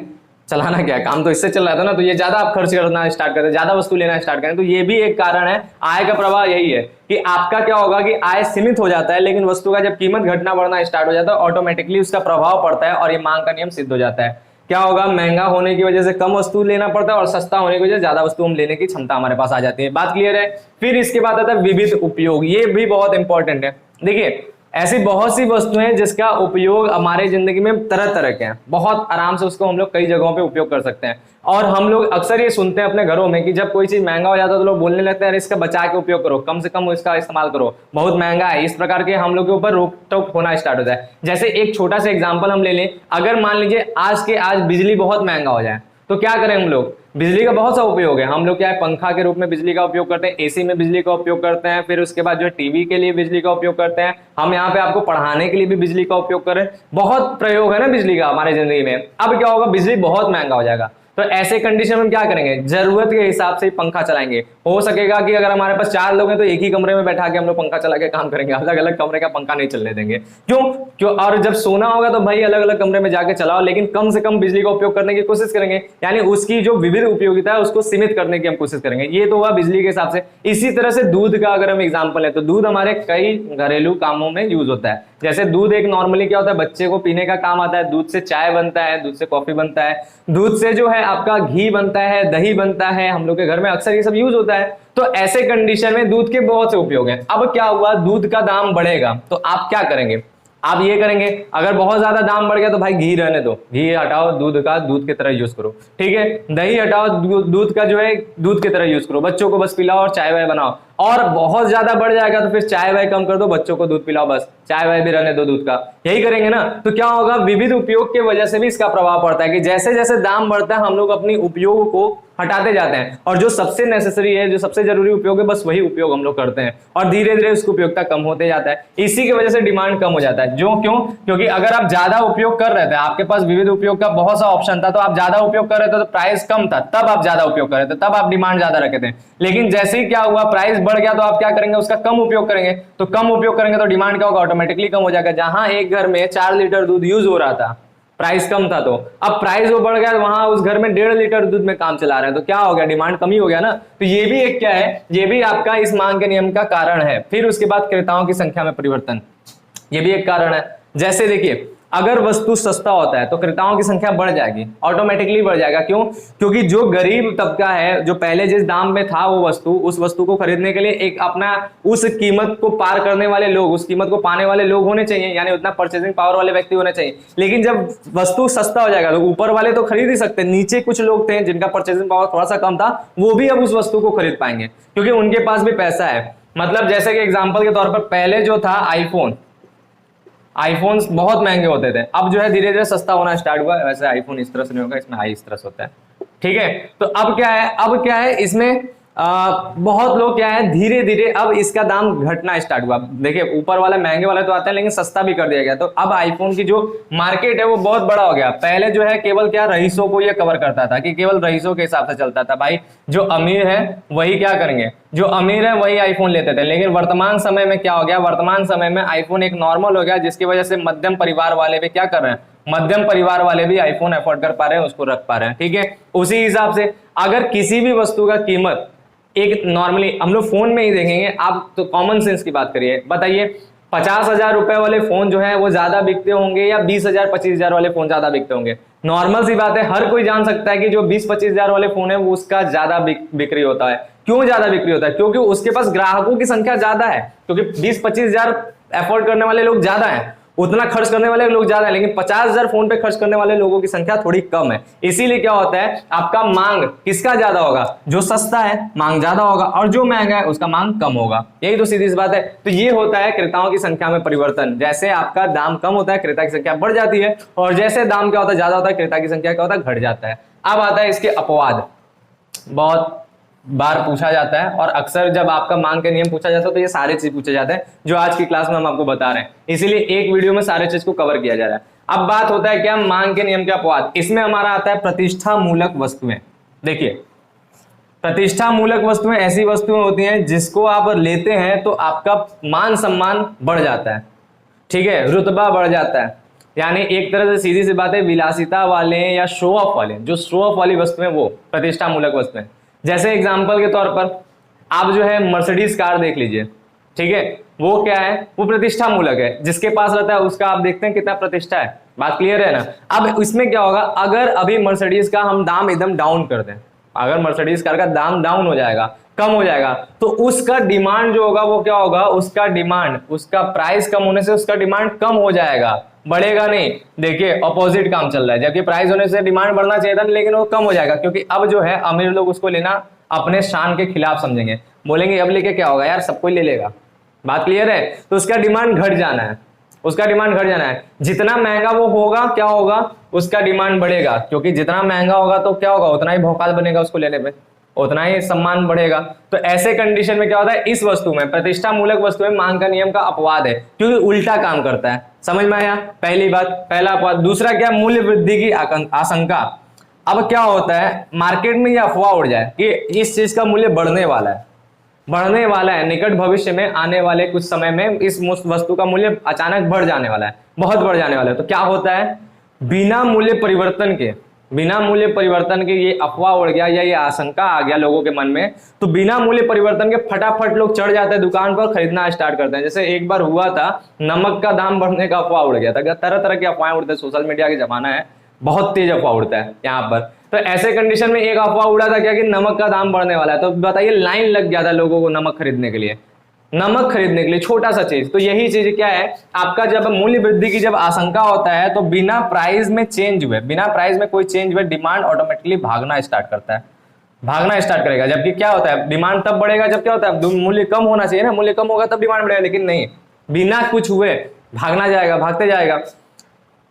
चलाना क्या है, काम तो इससे चल रहा था ना, तो ये ज्यादा आप खर्च करना स्टार्ट करते हैं, ज्यादा वस्तु लेना स्टार्ट करें। तो ये भी एक कारण है, आय का प्रभाव यही है कि आपका क्या होगा कि आय सीमित हो जाता है, लेकिन वस्तु का जब कीमत घटना बढ़ना स्टार्ट हो जाता है ऑटोमेटिकली उसका प्रभाव पड़ता है और ये मांग का नियम सिद्ध हो जाता है। क्या होगा, महंगा होने की वजह से कम वस्तु लेना पड़ता है और सस्ता होने की वजह से ज्यादा वस्तु हम लेने की क्षमता हमारे पास आ जाती है। बात क्लियर है। फिर इसके बाद आता है विविध उपयोग, ये भी बहुत इंपॉर्टेंट है। देखिए ऐसी बहुत सी वस्तुएं जिसका उपयोग हमारे जिंदगी में तरह तरह के हैं, बहुत आराम से उसको हम लोग कई जगहों पे उपयोग कर सकते हैं। और हम लोग अक्सर ये सुनते हैं अपने घरों में कि जब कोई चीज महंगा हो जाता है तो लोग बोलने लगते हैं इसका बचा के उपयोग करो, कम से कम इसका इस्तेमाल करो, बहुत महंगा है, इस प्रकार के हम लोग के ऊपर रोक टोक होना स्टार्ट होता है। जैसे एक छोटा सा एग्जाम्पल हम ले लें, अगर मान लीजिए आज के आज बिजली बहुत महंगा हो जाए तो क्या करें हम लोग, बिजली का बहुत सा उपयोग है, हम लोग क्या है पंखा के रूप में बिजली का उपयोग करते हैं, एसी में बिजली का उपयोग करते हैं, फिर उसके बाद जो टीवी के लिए बिजली का उपयोग करते हैं, हम यहाँ पे आपको पढ़ाने के लिए भी बिजली का उपयोग करें, बहुत प्रयोग है ना बिजली का हमारे जिंदगी में। अब क्या होगा, बिजली बहुत महंगा हो जाएगा, तो ऐसे कंडीशन में हम क्या करेंगे, जरूरत के हिसाब से पंखा चलाएंगे। हो सकेगा कि अगर हमारे पास 4 लोग हैं तो एक ही कमरे में बैठा के हम लोग पंखा चला के काम करेंगे, अलग अलग कमरे का पंखा नहीं चलने देंगे। क्यों और जब सोना होगा तो भाई अलग अलग कमरे में जाके चलाओ, लेकिन कम से कम बिजली का उपयोग करने की कोशिश करेंगे, यानी उसकी जो विविध उपयोगिता है उसको सीमित करने की हम कोशिश करेंगे। ये तो हुआ बिजली के हिसाब से। इसी तरह से दूध का अगर हम एग्जाम्पल है तो दूध हमारे कई घरेलू कामों में यूज होता है। जैसे दूध एक नॉर्मली क्या होता है, बच्चे को पीने का काम आता है, दूध से चाय बनता है, दूध से कॉफी बनता है, दूध से जो है आपका घी बनता है, दही बनता है, हम लोग के घर में अक्सर ये सब यूज होता है। तो ऐसे कंडीशन में दूध के बहुत से उपयोग हैं। अब क्या हुआ, दूध का दाम बढ़ेगा तो आप क्या करेंगे, आप ये करेंगे, अगर बहुत ज्यादा दाम बढ़ गया तो भाई घी रहने दो, घी हटाओ, दूध का दूध की तरह यूज करो, ठीक है, दही हटाओ, दूध का जो है दूध की तरह यूज करो, बच्चों को बस पिलाओ और चाय वाय बनाओ। और बहुत ज्यादा बढ़ जाएगा तो फिर चाय वाय कम कर दो, बच्चों को दूध पिलाओ, बस चाय वाय भी रहने दो दूध का, यही करेंगे ना। तो क्या होगा, विविध उपयोग की वजह से भी इसका प्रभाव पड़ता है कि जैसे जैसे दाम बढ़ता है हम लोग अपनी उपयोग को हटाते जाते हैं, और जो सबसे नेसेसरी है, जो सबसे जरूरी उपयोग है, बस वही उपयोग हम लोग करते हैं, और धीरे धीरे उसकी उपयोगिता कम होते जाता है। इसी की वजह से डिमांड कम हो जाता है। जो क्यों, क्योंकि अगर आप ज्यादा उपयोग कर रहे थे, आपके पास विविध उपयोग का बहुत सा ऑप्शन था, तो आप ज्यादा उपयोग कर रहे थे तो प्राइस कम था, तब आप ज्यादा उपयोग कर रहे थे, तब आप डिमांड ज्यादा रखे थे। लेकिन जैसे ही क्या हुआ, प्राइस बढ़ गया, तो आप क्या करेंगे, उसका कम उपयोग करेंगे, तो कम उपयोग करेंगे तो डिमांड क्या होगा, ऑटोमेटिकली कम हो जाएगा। जहां एक घर में 4 लीटर दूध यूज हो रहा था, प्राइस कम था, तो अब प्राइस वो बढ़ गया, वहां उस घर में 1.5 लीटर दूध में काम चला रहे हैं, तो क्या हो गया, डिमांड कमी हो गया ना। तो ये भी एक क्या है, ये भी आपका इस मांग के नियम का कारण है। फिर उसके बाद क्रेताओं की संख्या में परिवर्तन, ये भी एक कारण है। जैसे देखिए, अगर वस्तु सस्ता होता है तो क्रेताओं की संख्या बढ़ जाएगी, ऑटोमेटिकली बढ़ जाएगा। क्यों, क्योंकि जो गरीब तबका है, जो पहले जिस दाम में था वो वस्तु, उस वस्तु को खरीदने के लिए एक अपना उस कीमत को पार करने वाले लोग, उस कीमत को पाने वाले लोग होने चाहिए, यानी उतना परचेसिंग पावर वाले व्यक्ति होने चाहिए। लेकिन जब वस्तु सस्ता हो जाएगा तो ऊपर वाले तो खरीद ही सकते, नीचे कुछ लोग थे जिनका परचेसिंग पावर थोड़ा सा कम था, वो भी अब उस वस्तु को खरीद पाएंगे क्योंकि उनके पास भी पैसा है। मतलब जैसे कि एग्जाम्पल के तौर पर, पहले जो था आईफोन्स बहुत महंगे होते थे, अब जो है धीरे धीरे सस्ता होना स्टार्ट हुआ। वैसे आईफोन इस तरह से नहीं होगा, इसमें आई इस तरह से होता है, ठीक है। तो अब क्या है इसमें बहुत लोग क्या है, धीरे धीरे अब इसका दाम घटना स्टार्ट हुआ। देखिए, ऊपर वाला महंगे वाला तो आता है, लेकिन सस्ता भी कर दिया गया। तो अब आईफोन की जो मार्केट है वो बहुत बड़ा हो गया। पहले जो है केवल क्या, रईसों को ये कवर करता था, कि केवल रईसों के हिसाब से चलता था, भाई जो अमीर है वही क्या करेंगे, जो अमीर है वही आईफोन लेते थे। लेकिन वर्तमान समय में क्या हो गया, वर्तमान समय में आईफोन एक नॉर्मल हो गया, जिसकी वजह से मध्यम परिवार वाले भी क्या कर रहे हैं, मध्यम परिवार वाले भी आईफोन अफोर्ड कर पा रहे हैं, उसको रख पा रहे हैं, ठीक है। उसी हिसाब से अगर किसी भी वस्तु का कीमत, एक नॉर्मली हम लोग फोन में ही देखेंगे, आप तो कॉमन सेंस की बात करिए, बताइए 50,000 रुपए वाले फोन जो है वो ज्यादा बिकते होंगे या 20,000 25,000 वाले फोन ज्यादा बिकते होंगे। नॉर्मल सी बात है, हर कोई जान सकता है कि जो 20-25,000 वाले फोन है वो उसका ज्यादा बिक्री होता है। क्यों ज्यादा बिक्री होता है, क्योंकि उसके पास ग्राहकों की संख्या ज्यादा है, क्योंकि 20-25,000 अफोर्ड करने वाले लोग ज्यादा हैं, उतना खर्च करने वाले लोग ज्यादा है, लेकिन 50,000 फोन पे खर्च करने वाले लोगों की संख्या थोड़ी कम है। इसीलिए क्या होता है, आपका मांग किसका ज्यादा होगा, जो सस्ता है मांग ज्यादा होगा, और जो महंगा है उसका मांग कम होगा। यही तो सीधी सी बात है। तो ये होता है क्रेताओं की संख्या में परिवर्तन। जैसे आपका दाम कम होता है, क्रेता की संख्या बढ़ जाती है, और जैसे दाम क्या होता है, ज्यादा होता है, क्रेता की संख्या क्या होता है, घट जाता है। अब आता है इसके अपवाद। बहुत बार पूछा जाता है, और अक्सर जब आपका मांग के नियम पूछा जाता है तो ये सारे चीज पूछे जाते हैं जो आज की क्लास में हम आपको बता रहे हैं, इसीलिए एक वीडियो में सारे चीज को कवर किया जा रहा है। अब बात होता है क्या, मांग के नियम के अपवाद। इसमें हमारा आता है प्रतिष्ठा मूलक वस्तुएं। देखिए, प्रतिष्ठा मूलक वस्तुएं ऐसी वस्तुएं होती हैं जिसको आप लेते हैं तो आपका मान सम्मान बढ़ जाता है, ठीक है, रुतबा बढ़ जाता है। यानी एक तरह से सीधी सी बात है, विलासिता वाले या शो ऑफ वाले, जो शो ऑफ वाली वस्तुएं वो प्रतिष्ठा मूलक वस्तुएं। जैसे एग्जांपल के तौर पर आप जो है मर्सिडीज कार देख लीजिए, ठीक है, वो क्या है, वो प्रतिष्ठा मूलक है। जिसके पास रहता है उसका आप देखते हैं कितना प्रतिष्ठा है, बात क्लियर है ना। अब इसमें क्या होगा, अगर अभी मर्सिडीज का हम दाम एकदम डाउन कर दें, अगर मर्सिडीज कार का दाम डाउन हो जाएगा, कम हो जाएगा, तो उसका डिमांड जो होगा वो क्या होगा, उसका डिमांड, उसका प्राइस कम होने से उसका डिमांड कम हो जाएगा, बढ़ेगा नहीं। देखिए ऑपोजिट काम चल रहा है, जबकि प्राइस होने से डिमांड बढ़ना चाहिए था, लेकिन वो कम हो जाएगा, क्योंकि अब जो है अमीर लोग उसको लेना अपने शान के खिलाफ समझेंगे, बोलेंगे अब लेके क्या होगा यार, सबको ले लेगा। बात क्लियर है। तो उसका डिमांड घट जाना है, उसका डिमांड घट जाना है। जितना महंगा वो होगा क्या होगा, उसका डिमांड बढ़ेगा, क्योंकि जितना महंगा होगा तो क्या होगा, उतना ही भौकाल बनेगा उसको लेने पे, उतना ही सम्मान बढ़ेगा। तो ऐसे कंडीशन में क्या होता है, इस वस्तु में, प्रतिष्ठा मूलक वस्तु में मांग का नियम का अपवाद है, क्योंकि उल्टा काम करता है। समझ में आया, पहली बात, पहला अपवाद। दूसरा क्या, मूल्य वृद्धि की आशंका। अब क्या होता है, मार्केट में यह अफवाह उड़ जाए कि इस चीज का मूल्य बढ़ने वाला है, बढ़ने वाला है, निकट भविष्य में आने वाले कुछ समय में इस वस्तु का मूल्य अचानक बढ़ जाने वाला है, बहुत बढ़ जाने वाला है। तो क्या होता है, बिना मूल्य परिवर्तन के ये अफवाह उड़ गया या ये आशंका आ गया लोगों के मन में, तो बिना मूल्य परिवर्तन के फटाफट लोग चढ़ जाते हैं दुकान पर, खरीदना स्टार्ट करते हैं। जैसे एक बार हुआ था, नमक का दाम बढ़ने का अफवाह उड़ गया था, तरह तरह की अफवाहें उड़ते हैं, सोशल मीडिया का जमाना है, बहुत तेज अफवाह उड़ता है यहाँ पर। तो ऐसे कंडीशन में एक अफवाह उड़ा था क्या, कि नमक का दाम बढ़ने वाला है। तो बताइए, लाइन लग गया था लोगों को नमक खरीदने के लिए, नमक खरीदने के लिए, छोटा सा चीज। तो यही चीज क्या है, आपका जब मूल्य वृद्धि की जब आशंका होता है तो बिना प्राइस में चेंज हुए, बिना प्राइस में कोई चेंज हुए, डिमांड ऑटोमेटिकली भागना स्टार्ट करता है। भागना स्टार्ट करेगा। जबकि क्या होता है, डिमांड तब बढ़ेगा जब क्या होता है, मूल्य कम होना चाहिए ना, मूल्य कम होगा तब डिमांड बढ़ेगा, लेकिन नहीं, बिना कुछ हुए भागना जाएगा, भागते जाएगा,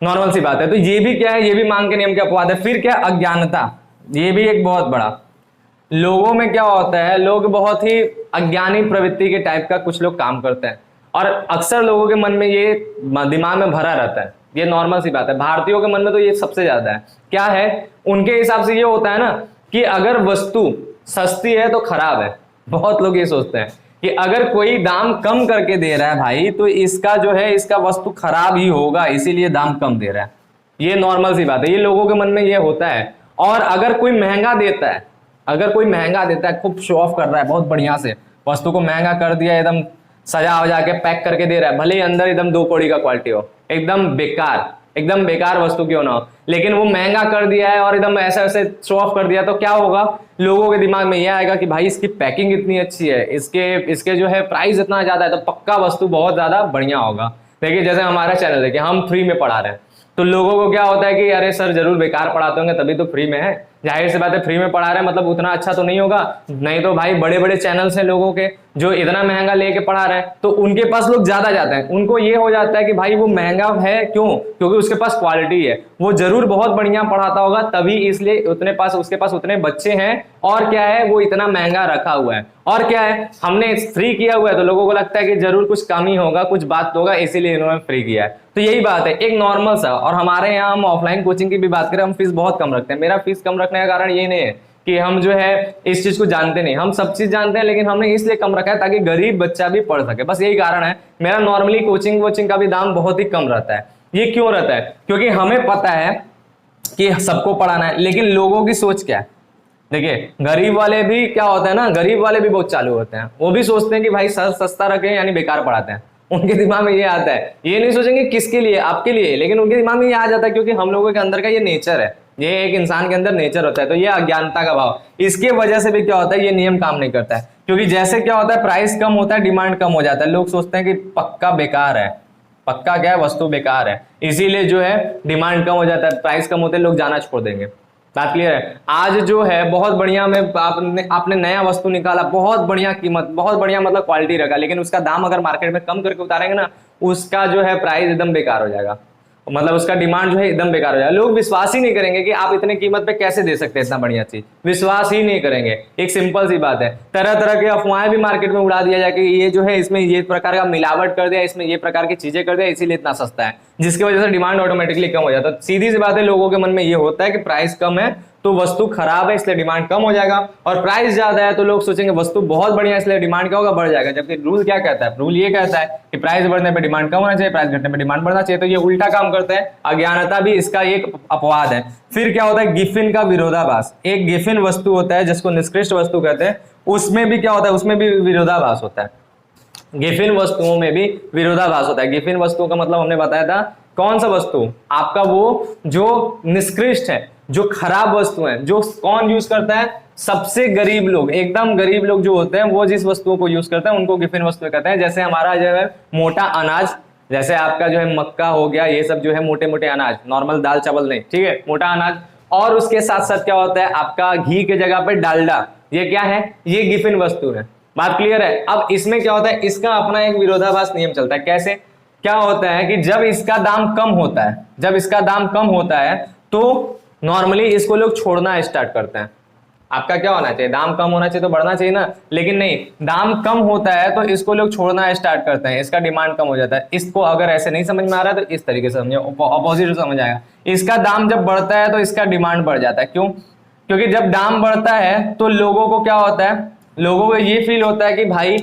नॉर्मल सी बात है। तो ये भी क्या है, ये भी मांग के नियम के अपवाद है। फिर क्या, अज्ञानता, ये भी एक बहुत बड़ा, लोगों में क्या होता है, लोग बहुत ही अज्ञानी प्रवृत्ति के टाइप का कुछ लोग काम करते हैं, और अक्सर लोगों के मन में ये दिमाग में भरा रहता है, ये नॉर्मल सी बात है। भारतीयों के मन में तो ये सबसे ज्यादा है। क्या है, उनके हिसाब से ये होता है ना कि अगर वस्तु सस्ती है तो खराब है। बहुत लोग ये सोचते हैं कि अगर कोई दाम कम करके दे रहा है भाई, तो इसका जो है, इसका वस्तु खराब ही होगा, इसीलिए दाम कम दे रहा है। ये नॉर्मल सी बात है, ये लोगों के मन में ये होता है। और अगर कोई महंगा देता है, अगर कोई महंगा देता है, खूब शो ऑफ कर रहा है, बहुत बढ़िया से वस्तु को महंगा कर दिया, एकदम सजा वजा के पैक करके दे रहा है, भले ही अंदर एकदम 2 कौड़ी का क्वालिटी हो, एकदम बेकार वस्तु क्यों ना हो, लेकिन वो महंगा कर दिया है और एकदम ऐसे ऐसे शो ऑफ कर दिया, तो क्या होगा, लोगों के दिमाग में यह आएगा कि भाई इसकी पैकिंग इतनी अच्छी है, इसके जो है प्राइस इतना ज्यादा है, तो पक्का वस्तु बहुत ज्यादा बढ़िया होगा। देखिए जैसे हमारा चैनल देखिए, हम फ्री में पढ़ा रहे हैं, तो लोगों को क्या होता है कि अरे सर जरूर बेकार पढ़ाते होंगे तभी तो फ्री में है, जाहिर सी बात है फ्री में पढ़ा रहे हैं मतलब उतना अच्छा तो नहीं होगा, नहीं तो भाई बड़े बड़े चैनल्स हैं लोगों के जो इतना महंगा लेके पढ़ा रहे हैं, तो उनके पास लोग ज्यादा जाते हैं। उनको ये हो जाता है कि भाई वो महंगा है क्यों, क्योंकि उसके पास क्वालिटी है, वो जरूर बहुत बढ़िया पढ़ाता होगा, तभी इसलिए उसके पास उतने बच्चे हैं, और क्या है, वो इतना महंगा रखा हुआ है। और क्या है, हमने फ्री किया हुआ है तो लोगों को लगता है कि जरूर कुछ कमी होगा, कुछ बात होगा, इसीलिए इन्होंने फ्री किया है। तो यही बात है, एक नॉर्मल सा। और हमारे यहाँ हम ऑफलाइन कोचिंग की भी बात करें, हम फीस बहुत कम रखते हैं। मेरा फीस कम रखने का कारण ये नहीं है कि हम जो है इस चीज को जानते नहीं, हम सब चीज जानते हैं, लेकिन हमने इसलिए कम रखा है ताकि गरीब बच्चा भी पढ़ सके, बस यही कारण है। मेरा नॉर्मली कोचिंग का भी दाम बहुत ही कम रहता है। ये क्यों रहता है, क्योंकि हमें पता है कि सबको पढ़ाना है, लेकिन लोगों की सोच क्या है। देखिए गरीब वाले भी क्या होता है ना, गरीब वाले भी बहुत चालू होते हैं, वो भी सोचते हैं कि भाई सर सस्ता रखें यानी बेकार पढ़ाते हैं। उनके दिमाग में ये आता है, ये नहीं सोचेंगे किसके लिए, आपके लिए, लेकिन उनके दिमाग में ये आ जाता है, क्योंकि हम लोगों के अंदर का ये नेचर है, ये एक इंसान के अंदर नेचर होता है। तो ये अज्ञानता का भाव, इसके वजह से भी क्या होता है, ये नियम काम नहीं करता है। क्योंकि जैसे क्या होता है, प्राइस कम होता है, डिमांड कम हो जाता है, लोग सोचते हैं कि पक्का बेकार है, पक्का क्या है, वस्तु बेकार है, इसीलिए जो है डिमांड कम हो जाता है, प्राइस कम होते हैं, लोग जाना छोड़ देंगे। बात क्लियर है। आज जो है बहुत बढ़िया में आपने नया वस्तु निकाला, बहुत बढ़िया कीमत, बहुत बढ़िया मतलब क्वालिटी रखा, लेकिन उसका दाम अगर मार्केट में कम करके उतारेंगे ना, उसका जो है प्राइस एकदम बेकार हो जाएगा, मतलब उसका डिमांड जो है एकदम बेकार हो जाएगा। लोग विश्वास ही नहीं करेंगे कि आप इतने कीमत पे कैसे दे सकते हैं इतना बढ़िया चीज, विश्वास ही नहीं करेंगे। एक सिंपल सी बात है, तरह तरह के अफवाहें भी मार्केट में उड़ा दिया जाए कि ये जो है इसमें ये प्रकार का मिलावट कर दिया, इसमें ये प्रकार की चीजें कर दिया, इसीलिए इतना सस्ता है, जिसकी वजह से डिमांड ऑटोमेटिकली कम हो जाता है। सीधी सी बात है, लोगों के मन में ये होता है कि प्राइस कम है तो वस्तु खराब है इसलिए डिमांड कम हो जाएगा, और प्राइस ज्यादा है तो लोग सोचेंगे वस्तु बहुत बढ़िया है इसलिए डिमांड क्या होगा, बढ़ जाएगा। जबकि रूल क्या कहता है, रूल ये कहता है कि प्राइस बढ़ने पे डिमांड कम होना चाहिए, प्राइस घटने पे डिमांड बढ़ना चाहिए। तो ये उल्टा काम करते हैं, अज्ञानता भी इसका एक अपवाद है। फिर क्या होता है, गिफिन का विरोधाभास। एक गिफिन वस्तु होता है जिसको निष्कृष्ट वस्तु कहते हैं, उसमें भी क्या होता है, उसमें भी विरोधाभास होता है। गिफिन वस्तुओं में भी विरोधाभास होता है। गिफिन वस्तुओं का मतलब हमने बताया था, कौन सा वस्तु, आपका वो जो निष्कृष्ट है, जो खराब वस्तु है, जो कौन यूज करता है, सबसे गरीब लोग, एकदम गरीब लोग जो होते हैं वो जिस वस्तुओं को यूज करते हैं उनको गिफिन वस्तु कहते हैं। जैसे हमारा जो है मोटा अनाज, जैसे आपका जो है मक्का हो गया, ये सब जो है मोटे मोटे अनाज, नॉर्मल दाल चावल नहीं, ठीक है, मोटा अनाज। और उसके साथ साथ क्या होता है, आपका घी के जगह पे डालडा, ये क्या है, ये गिफिन वस्तु है। बात क्लियर है। अब इसमें क्या होता है, इसका अपना एक विरोधाभास नियम चलता है। कैसे, क्या होता है कि जब इसका दाम कम होता है, जब इसका दाम कम होता है तो नॉर्मली इसको लोग छोड़ना स्टार्ट करते हैं। आपका क्या होना चाहिए, दाम कम होना चाहिए तो बढ़ना चाहिए ना, लेकिन नहीं, दाम कम होता है तो इसको लोग छोड़ना स्टार्ट करते हैं, इसका डिमांड कम हो जाता है। इसको अगर ऐसे नहीं समझ में आ रहा है तो इस तरीके से समझिए, ऑपोजिट समझ आएगा। इसका दाम जब बढ़ता है तो इसका डिमांड बढ़ जाता है। क्यों, क्योंकि जब दाम बढ़ता है तो लोगों को क्या होता है, लोगों को ये फील होता है कि भाई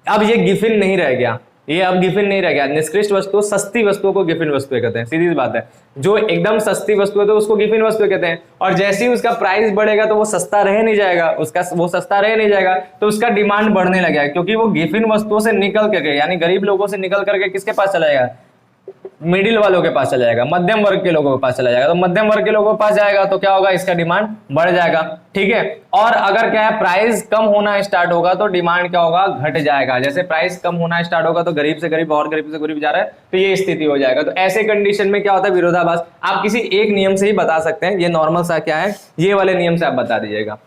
अब ये गिफिन नहीं रह गया, ये अब गिफिन नहीं रह गया। निष्कृष्ट वस्तु, सस्ती वस्तुओं को गिफिन वस्तु कहते हैं, सीधी सी बात है। जो एकदम सस्ती वस्तु है तो उसको गिफिन वस्तु कहते हैं, और जैसे ही उसका प्राइस बढ़ेगा तो वो सस्ता रह नहीं जाएगा, वो सस्ता रह नहीं जाएगा तो उसका डिमांड बढ़ने लगेगा, क्योंकि वो गिफिन वस्तुओं से निकल करके, यानी गरीब लोगों से निकल करके किसके पास चला जाएगा, मिडिल वालों के पास चला जाएगा, मध्यम वर्ग के लोगों के पास चला जाएगा। तो मध्यम वर्ग के लोगों के पास जाएगा तो क्या होगा, इसका डिमांड बढ़ जाएगा, ठीक है। और अगर क्या है, प्राइस कम होना स्टार्ट होगा तो डिमांड क्या होगा, घट जाएगा। जैसे प्राइस कम होना स्टार्ट होगा तो गरीब से गरीब और गरीब से गरीब जा रहा है, तो ये स्थिति हो जाएगा। तो ऐसे कंडीशन में क्या होता है, विरोधाभास। आप किसी एक नियम से ही बता सकते हैं, ये नॉर्मल सा क्या है, ये वाले नियम से आप बता दीजिएगा।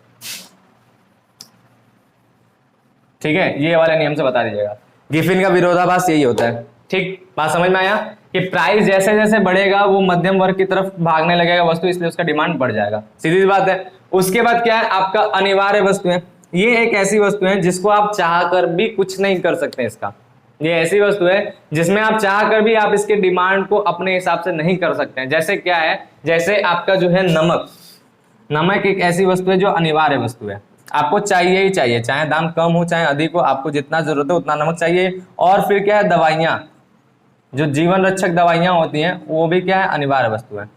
ठीक है, ये वाले नियम से बता दीजिएगा। गिफिन का विरोधाभास यही होता है। ठीक, बात समझ में आया कि प्राइस जैसे जैसे बढ़ेगा वो मध्यम वर्ग की तरफ भागने लगेगा वस्तु, इसलिए उसका डिमांड बढ़ जाएगा, सीधी सी बात है। उसके बाद क्या है, आपका अनिवार्य वस्तुएं। ये एक ऐसी वस्तु है जिसको आप चाह कर भी कुछ नहीं कर सकते इसका। ये ऐसी वस्तु है जिसमें आप चाह कर भी आप इसके डिमांड को अपने हिसाब से नहीं कर सकते हैं। जैसे क्या है, जैसे आपका जो है नमक। नमक एक ऐसी वस्तु है जो अनिवार्य वस्तु है, आपको चाहिए ही चाहिए, चाहे दाम कम हो चाहे अधिक हो, आपको जितना जरूरत है उतना नमक चाहिए। और फिर क्या है, दवाइयाँ, जो जीवन रक्षक दवाइयाँ होती हैं वो भी क्या है, अनिवार्य वस्तु है।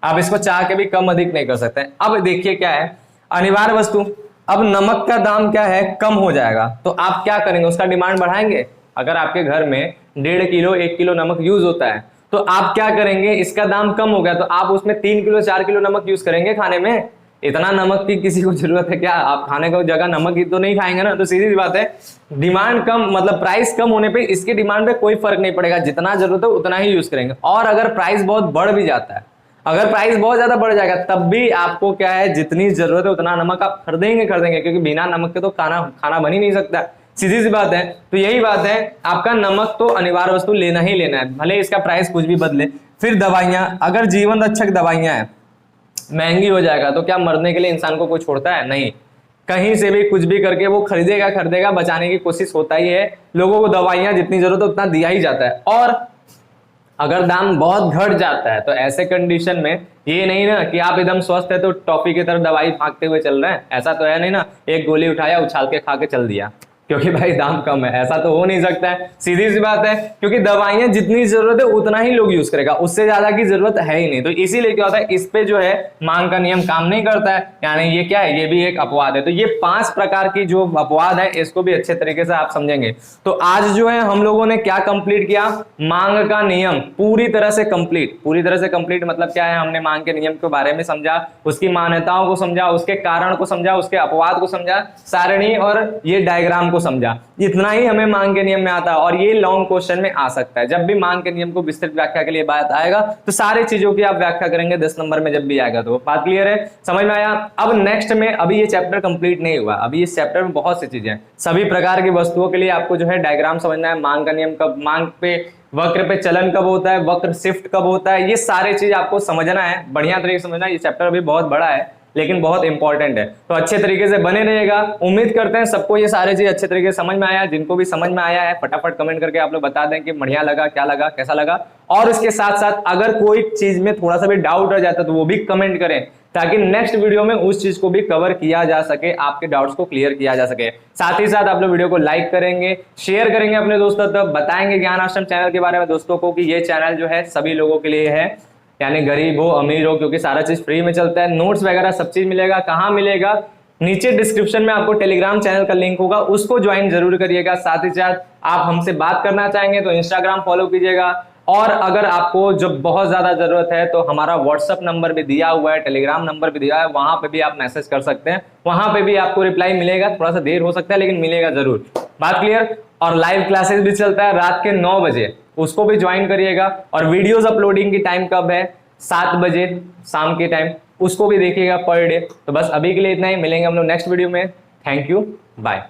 आप इसको चाह के भी कम अधिक नहीं कर सकते। अब देखिए क्या है, अनिवार्य वस्तु। अब नमक का दाम क्या है, कम हो जाएगा, तो आप क्या करेंगे, उसका डिमांड बढ़ाएंगे। अगर आपके घर में 1.5 किलो 1 किलो नमक यूज होता है तो आप क्या करेंगे, इसका दाम कम हो गया तो आप उसमें 3 किलो 4 किलो नमक यूज करेंगे खाने में। इतना नमक की किसी को जरूरत है क्या, आप खाने को जगह नमक ही तो नहीं खाएंगे ना। तो सीधी सी बात है, डिमांड कम मतलब प्राइस कम होने पे इसके डिमांड पे कोई फर्क नहीं पड़ेगा, जितना जरूरत है उतना ही यूज करेंगे। और अगर प्राइस बहुत बढ़ भी जाता है, अगर प्राइस बहुत ज्यादा बढ़ जाएगा तब भी आपको क्या है, जितनी जरूरत है उतना नमक आप खरीदेंगे, क्योंकि बिना नमक के तो खाना बन ही नहीं सकता, सीधी सी बात है। तो यही बात है, आपका नमक तो अनिवार्य वस्तु लेना ही लेना है, भले इसका प्राइस कुछ भी बदले। फिर दवाइयां, अगर जीवन रक्षक दवाइयां हैं, महंगी हो जाएगा तो क्या मरने के लिए इंसान को कोई छोड़ता है, नहीं। कहीं से भी कुछ भी करके वो खरीदेगा, बचाने की कोशिश होता ही है। लोगों को दवाइयां जितनी जरूरत है उतना दिया ही जाता है। और अगर दाम बहुत घट जाता है तो ऐसे कंडीशन में ये नहीं ना कि आप एकदम स्वस्थ है तो टॉफी की तरफ दवाई भागते हुए चल रहे हैं, ऐसा तो है नहीं ना, एक गोली उठाया उछाल के खा के चल दिया क्योंकि भाई दाम कम है, ऐसा तो हो नहीं सकता है, सीधी सी बात है। क्योंकि दवाइयां जितनी जरूरत है उतना ही लोग यूज करेगा, उससे ज्यादा की जरूरत है ही नहीं। तो इसीलिए क्या होता है, इस पे जो है मांग का नियम काम नहीं करता है, यानी ये क्या है, ये भी एक अपवाद है। तो ये 5 प्रकार की जो अपवाद है इसको भी अच्छे तरीके से आप समझेंगे। तो आज जो है हम लोगों ने क्या कंप्लीट किया, मांग का नियम पूरी तरह से कंप्लीट मतलब क्या है, हमने मांग के नियम के बारे में समझा, उसकी मान्यताओं को समझा, उसके कारण को समझा, उसके अपवाद को समझा, सारणी और ये डायग्राम को समझा। इतना ही हमें मांग के नियम में आता है और ये लॉन्ग क्वेश्चन में आ सकता है। जब भी मांग के नियम को विस्तृत व्याख्या के लिए बात आएगा तो सारी चीजों की आप व्याख्या करेंगे 10 नंबर में जब भी आएगा। तो बात क्लियर है, समझ में आया। अब नेक्स्ट में, अभी ये चैप्टर कंप्लीट नहीं हुआ, अभी इस चैप्टर में बहुत सी चीजें हैं। सभी प्रकार की वस्तुओं के लिए आपको जो है डायग्राम समझना है, मांग का नियम कब, मांग पे वक्र पे चलन कब होता है, वक्र शिफ्ट कब होता है, ये सारी चीज आपको समझना है, बढ़िया तरीके से समझना है। ये चैप्टर अभी बहुत बड़ा है लेकिन बहुत इंपॉर्टेंट है, तो अच्छे तरीके से बने रहिएगा। उम्मीद करते हैं सबको ये सारे चीज अच्छे तरीके से समझ में आया। जिनको भी समझ में आया है फटाफट कमेंट करके आप लोग बता दें कि बढ़िया लगा, क्या लगा, कैसा लगा। और इसके साथ साथ अगर कोई चीज में थोड़ा सा भी डाउट रह जाता है तो वो भी कमेंट करें, ताकि नेक्स्ट वीडियो में उस चीज को भी कवर किया जा सके, आपके डाउट्स को क्लियर किया जा सके। साथ ही साथ आप लोग वीडियो को लाइक करेंगे, शेयर करेंगे अपने दोस्तों तक, बताएंगे ज्ञान आश्रम चैनल के बारे में दोस्तों को कि ये चैनल जो है सभी लोगों के लिए है, यानी गरीब हो अमीर हो, क्योंकि सारा चीज फ्री में चलता है। नोट्स वगैरह सब चीज मिलेगा। कहाँ मिलेगा, नीचे डिस्क्रिप्शन में आपको टेलीग्राम चैनल का लिंक होगा, उसको ज्वाइन जरूर करिएगा। साथ ही साथ आप हमसे बात करना चाहेंगे तो इंस्टाग्राम फॉलो कीजिएगा। और अगर आपको जब बहुत ज्यादा जरूरत है तो हमारा व्हाट्सएप नंबर भी दिया हुआ है, टेलीग्राम नंबर भी दिया है, वहां पे भी आप मैसेज कर सकते हैं, वहां पे भी आपको रिप्लाई मिलेगा। थोड़ा सा देर हो सकता है लेकिन मिलेगा जरूर, बात क्लियर। और लाइव क्लासेस भी चलता है रात के 9 बजे, उसको भी ज्वाइन करिएगा। और वीडियोस अपलोडिंग की टाइम कब है, 7 बजे शाम के टाइम, उसको भी देखिएगा पर डे। तो बस अभी के लिए इतना ही, मिलेंगे हम लोग नेक्स्ट वीडियो में। Thank you, bye.